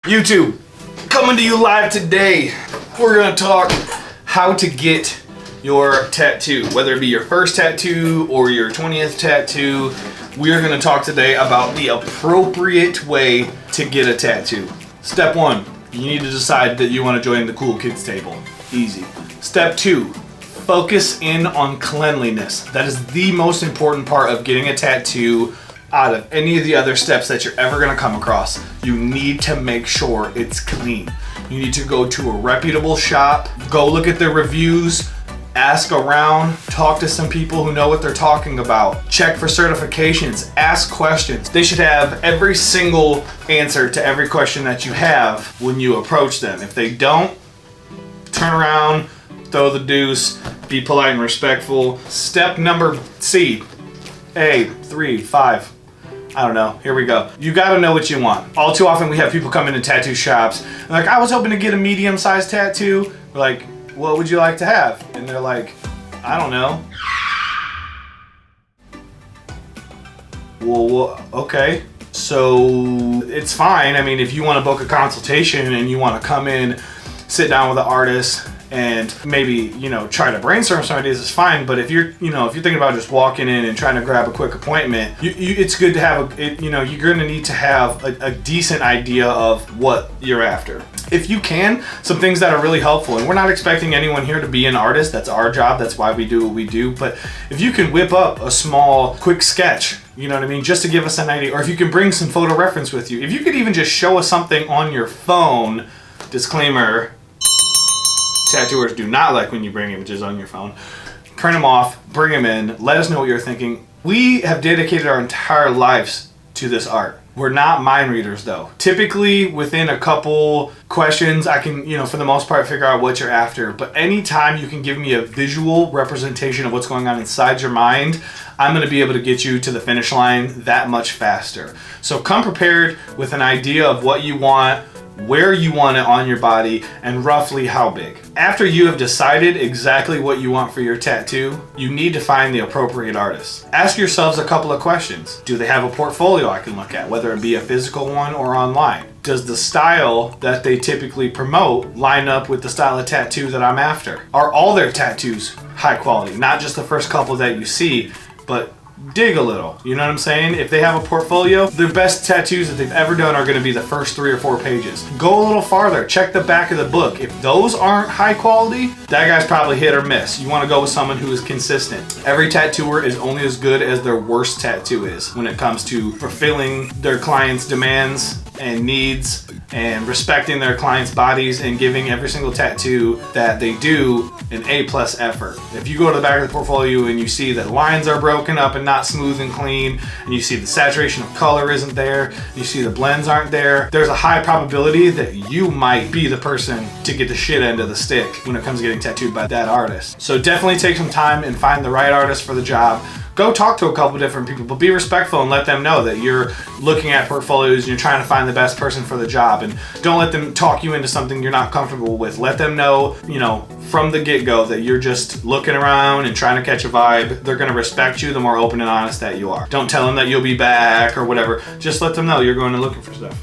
YouTube, coming to you live today. We're gonna talk how to get your tattoo, whether it be your first tattoo or your 20th tattoo. We are gonna talk today about the appropriate way to get a tattoo. Step one, you need to decide that you want to join the cool kids table. Easy. Step two, focus in on cleanliness. That is the most important part of getting a tattoo. Out of any of the other steps that you're ever going to come across, you need to make sure it's clean. You need to go to a reputable shop, go look at their reviews, ask around, talk to some people who know what they're talking about, check for certifications, ask questions. They should have every single answer to every question that you have when you approach them. If they don't, turn around, throw the deuce, be polite and respectful. Step number C, A, 3, 5. I don't know. Here we go. You gotta know what you want. All too often we have people come into tattoo shops and like, I was hoping to get a medium-sized tattoo. We're like, what would you like to have? And they're like, I don't know. Well, okay. So it's fine. I mean, if you want to book a consultation and you want to come in, sit down with the artist and maybe, try to brainstorm some ideas, it's fine. But if you're thinking about just walking in and trying to grab a quick appointment, it's good to have you're going to need to have a decent idea of what you're after. If you can, some things that are really helpful, and we're not expecting anyone here to be an artist. That's our job. That's why we do what we do. But if you can whip up a small, quick sketch, you know what I mean, just to give us an idea, or if you can bring some photo reference with you, if you could even just show us something on your phone, disclaimer, tattooers do not like when you bring images on your phone. Print them off, bring them in, let us know what you're thinking. We have dedicated our entire lives to this art. We're not mind readers though. Typically within a couple questions, I can, for the most part, figure out what you're after. But anytime you can give me a visual representation of what's going on inside your mind, I'm gonna be able to get you to the finish line that much faster. So come prepared with an idea of what you want, where you want it on your body, and roughly how big. After you have decided exactly what you want for your tattoo, you need to find the appropriate artist. Ask yourselves a couple of questions. Do they have a portfolio I can look at, whether it be a physical one or online? Does the style that they typically promote line up with the style of tattoo that I'm after? Are all their tattoos high quality? Not just the first couple that you see, but dig a little, you know what I'm saying? If they have a portfolio, their best tattoos that they've ever done are going to be the first 3 or 4 pages. Go a little farther, check the back of the book. If those aren't high quality, that guy's probably hit or miss. You want to go with someone who is consistent. Every tattooer is only as good as their worst tattoo is when it comes to fulfilling their clients' demands and needs and respecting their clients' bodies and giving every single tattoo that they do an A+ effort. If you go to the back of the portfolio and you see that lines are broken up and not smooth and clean, and you see the saturation of color isn't there, you see the blends aren't there, there's a high probability that you might be the person to get the shit end of the stick when it comes to getting tattooed by that artist. So definitely take some time and find the right artist for the job. Go talk to a couple different people, but be respectful and let them know that you're looking at portfolios and you're trying to find the best person for the job, and don't let them talk you into something you're not comfortable with. Let them know, from the get-go that you're just looking around and trying to catch a vibe. They're gonna respect you the more open and honest that you are. Don't tell them that you'll be back or whatever. Just let them know you're going and looking for stuff.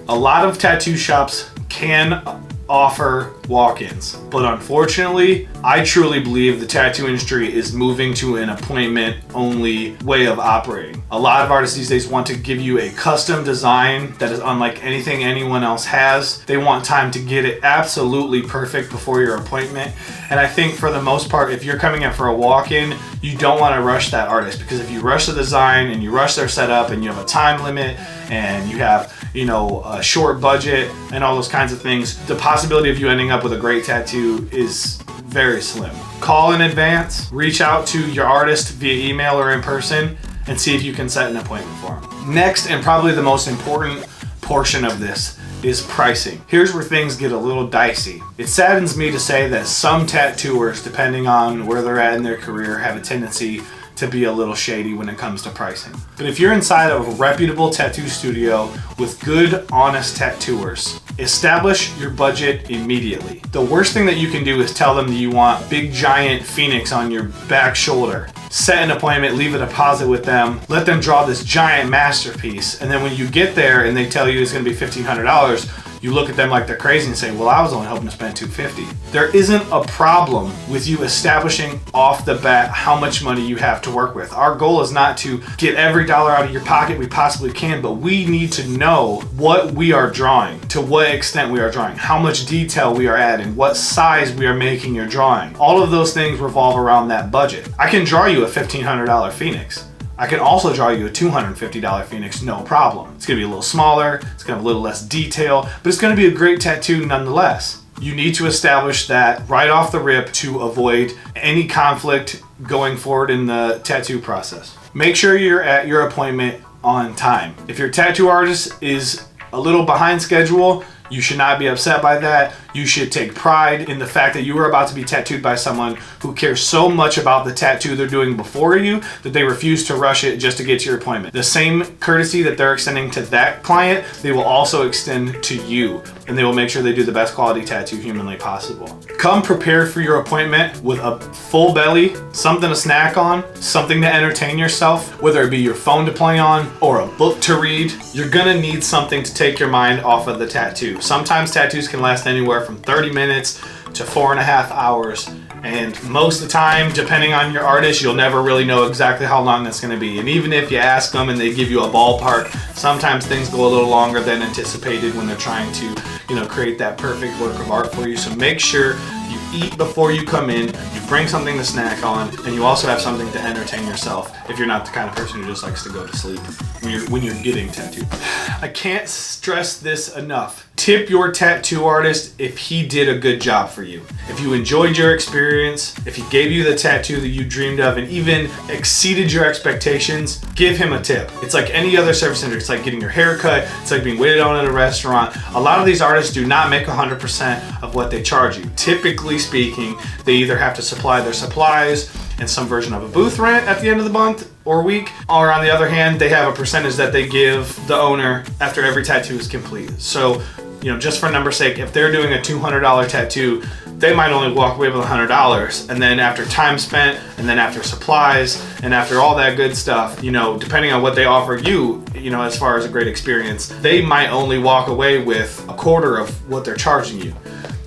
A lot of tattoo shops can offer walk-ins, but unfortunately, I truly believe the tattoo industry is moving to an appointment-only way of operating. A lot of artists these days want to give you a custom design that is unlike anything anyone else has. They want time to get it absolutely perfect before your appointment, and I think for the most part, if you're coming in for a walk-in, you don't want to rush that artist, because if you rush the design and you rush their setup and you have a time limit and you have a short budget and all those kinds of things, the possibility of you ending up with a great tattoo is very slim. Call in advance, reach out to your artist via email or in person, and see if you can set an appointment for them. Next, and probably the most important portion of this, is pricing. Here's where things get a little dicey. It saddens me to say that some tattooers, depending on where they're at in their career, have a tendency to be a little shady when it comes to pricing. But if you're inside of a reputable tattoo studio with good, honest tattooers, establish your budget immediately. The worst thing that you can do is tell them that you want big giant phoenix on your back shoulder. set an appointment, leave a deposit with them, let them draw this giant masterpiece, and then when you get there and they tell you it's gonna be $1,500, you look at them like they're crazy and say, well, I was only hoping to spend $250. There isn't a problem with you establishing off the bat how much money you have to work with. Our goal is not to get every dollar out of your pocket we possibly can, but we need to know what we are drawing, to what extent we are drawing, how much detail we are adding, what size we are making your drawing. All of those things revolve around that budget. I can draw you a $1,500 Phoenix. I can also draw you a $250 Phoenix, no problem. It's gonna be a little smaller, it's gonna have a little less detail, but it's gonna be a great tattoo nonetheless. You need to establish that right off the rip to avoid any conflict going forward in the tattoo process. Make sure you're at your appointment on time. If your tattoo artist is a little behind schedule, you should not be upset by that. You should take pride in the fact that you are about to be tattooed by someone who cares so much about the tattoo they're doing before you that they refuse to rush it just to get to your appointment. The same courtesy that they're extending to that client, they will also extend to you, and they will make sure they do the best quality tattoo humanly possible. Come prepared for your appointment with a full belly, something to snack on, something to entertain yourself, whether it be your phone to play on or a book to read. You're gonna need something to take your mind off of the tattoo. Sometimes tattoos can last anywhere from 30 minutes to 4.5 hours. And most of the time, depending on your artist, you'll never really know exactly how long that's gonna be. And even if you ask them and they give you a ballpark, sometimes things go a little longer than anticipated when they're trying to, create that perfect work of art for you. So make sure you eat before you come in, you bring something to snack on, and you also have something to entertain yourself if you're not the kind of person who just likes to go to sleep when you're getting tattooed. I can't stress this enough. Tip your tattoo artist if he did a good job for you. If you enjoyed your experience, if he gave you the tattoo that you dreamed of and even exceeded your expectations, give him a tip. It's like any other service center. It's like getting your hair cut. It's like being waited on at a restaurant. A lot of these artists do not make 100% of what they charge you. Typically speaking, they either have to supply their supplies and some version of a booth rent at the end of the month or week, or on the other hand, they have a percentage that they give the owner after every tattoo is complete. So, just for number's sake, if they're doing a $200 tattoo, they might only walk away with $100, and then after time spent, and then after supplies, and after all that good stuff, depending on what they offer you, as far as a great experience, they might only walk away with a quarter of what they're charging you.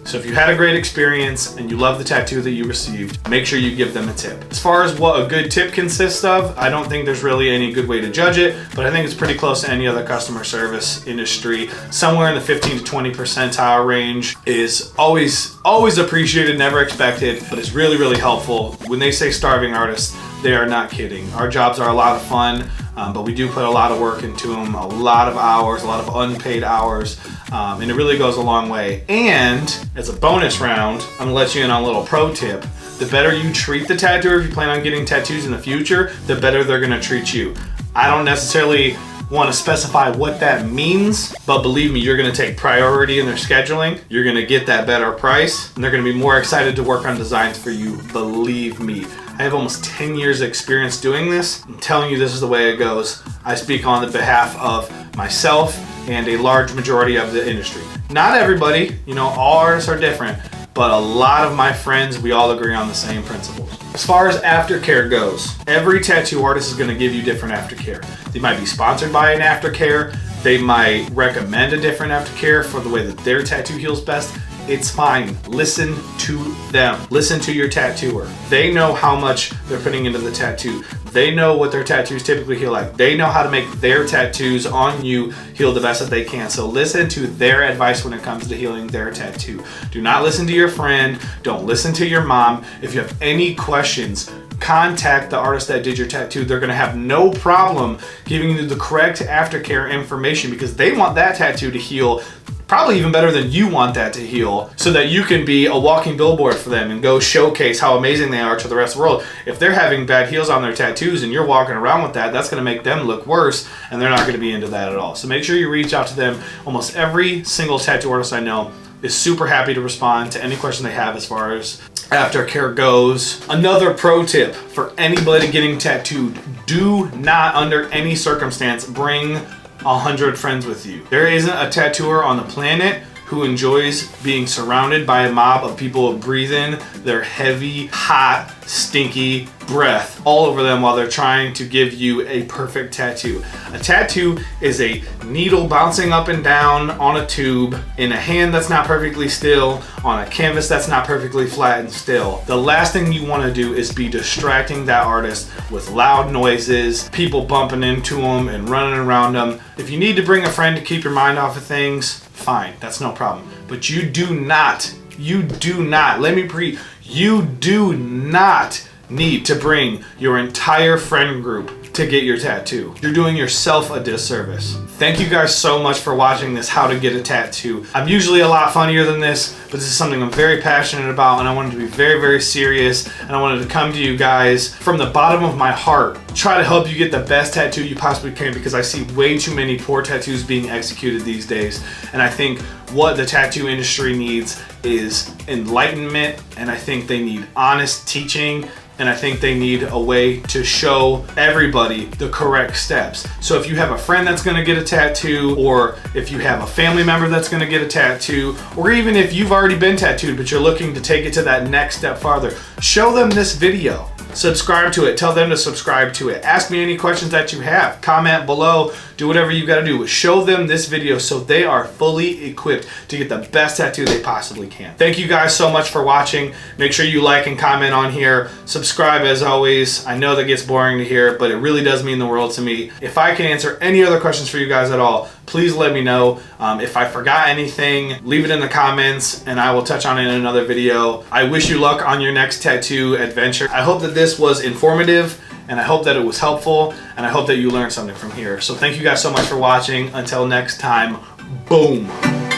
So if you had a great experience and you love the tattoo that you received, make sure you give them a tip. As far as what a good tip consists of, I don't think there's really any good way to judge it, but I think it's pretty close to any other customer service industry. Somewhere in the 15 to 20 percentile range is always appreciated, never expected, but it's really, really helpful. When they say starving artists, they are not kidding. Our jobs are a lot of fun, but we do put a lot of work into them, a lot of hours, a lot of unpaid hours, and it really goes a long way. And as a bonus round, I'm gonna let you in on a little pro tip. The better you treat the tattooer, if you plan on getting tattoos in the future, the better they're gonna treat you. I don't necessarily want to specify what that means, but believe me, you're going to take priority in their scheduling. You're going to get that better price, and they're going to be more excited to work on designs for you. Believe me. I have almost 10 years of experience doing this. I'm telling you, this is the way it goes. I speak on the behalf of myself and a large majority of the industry. Not everybody, all artists are different, but a lot of my friends, we all agree on the same principles. As far as aftercare goes, every tattoo artist is going to give you different aftercare. They might be sponsored by an aftercare. They might recommend a different aftercare for the way that their tattoo heals best. It's fine. Listen to them. Listen to your tattooer. They know how much they're putting into the tattoo. They know what their tattoos typically heal like. They know how to make their tattoos on you heal the best that they can. So listen to their advice when it comes to healing their tattoo. Do not listen to your friend. Don't listen to your mom. If you have any questions, contact the artist that did your tattoo. They're going to have no problem giving you the correct aftercare information because they want that tattoo to heal probably even better than you want that to heal, so that you can be a walking billboard for them and go showcase how amazing they are to the rest of the world. If they're having bad heals on their tattoos and you're walking around with that, that's going to make them look worse, and they're not going to be into that at all. So make sure you reach out to them. Almost every single tattoo artist I know is super happy to respond to any question they have as far as aftercare goes. Another pro tip for anybody getting tattooed: do not under any circumstance bring 100 friends with you. There isn't a tattooer on the planet who enjoys being surrounded by a mob of people breathing their heavy, hot, stinky breath all over them while they're trying to give you a perfect tattoo. A tattoo is a needle bouncing up and down on a tube in a hand that's not perfectly still, on a canvas that's not perfectly flat and still. The last thing you want to do is be distracting that artist with loud noises, people bumping into them and running around them. If you need to bring a friend to keep your mind off of things, fine, that's no problem. But you do not, let me you do not need to bring your entire friend group to get your tattoo. You're doing yourself a disservice. Thank you guys so much for watching this How to Get a Tattoo. I'm usually a lot funnier than this, but this is something I'm very passionate about, and I wanted to be very, very serious, and I wanted to come to you guys from the bottom of my heart, try to help you get the best tattoo you possibly can, because I see way too many poor tattoos being executed these days, and I think what the tattoo industry needs is enlightenment, and I think they need honest teaching, and I think they need a way to show everybody the correct steps. So if you have a friend that's gonna get a tattoo, or if you have a family member that's gonna get a tattoo, or even if you've already been tattooed but you're looking to take it to that next step farther, show them this video. Subscribe to it, tell them to subscribe to it. Ask me any questions that you have, comment below, do whatever you gotta do. Show them this video so they are fully equipped to get the best tattoo they possibly can. Thank you guys so much for watching. Make sure you like and comment on here. Subscribe as always. I know that gets boring to hear, but it really does mean the world to me. If I can answer any other questions for you guys at all, please let me know. If I forgot anything, leave it in the comments and I will touch on it in another video. I wish you luck on your next tattoo adventure. I hope that this was informative, and I hope that it was helpful, and I hope that you learned something from here. So thank you guys so much for watching. Until next time, boom.